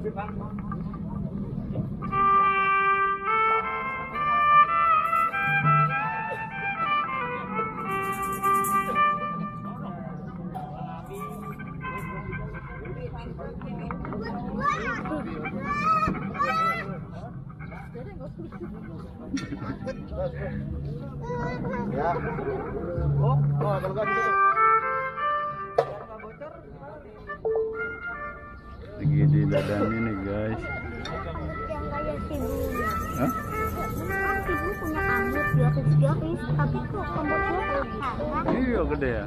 Ya. Oh, kalau nggak gitu tuh. Lagi didadani nih guys. Yang kayak ibunya. Hah? Kan ibu punya kamut biasa juga, tapi kok kamutnya kayak Iya gede ya.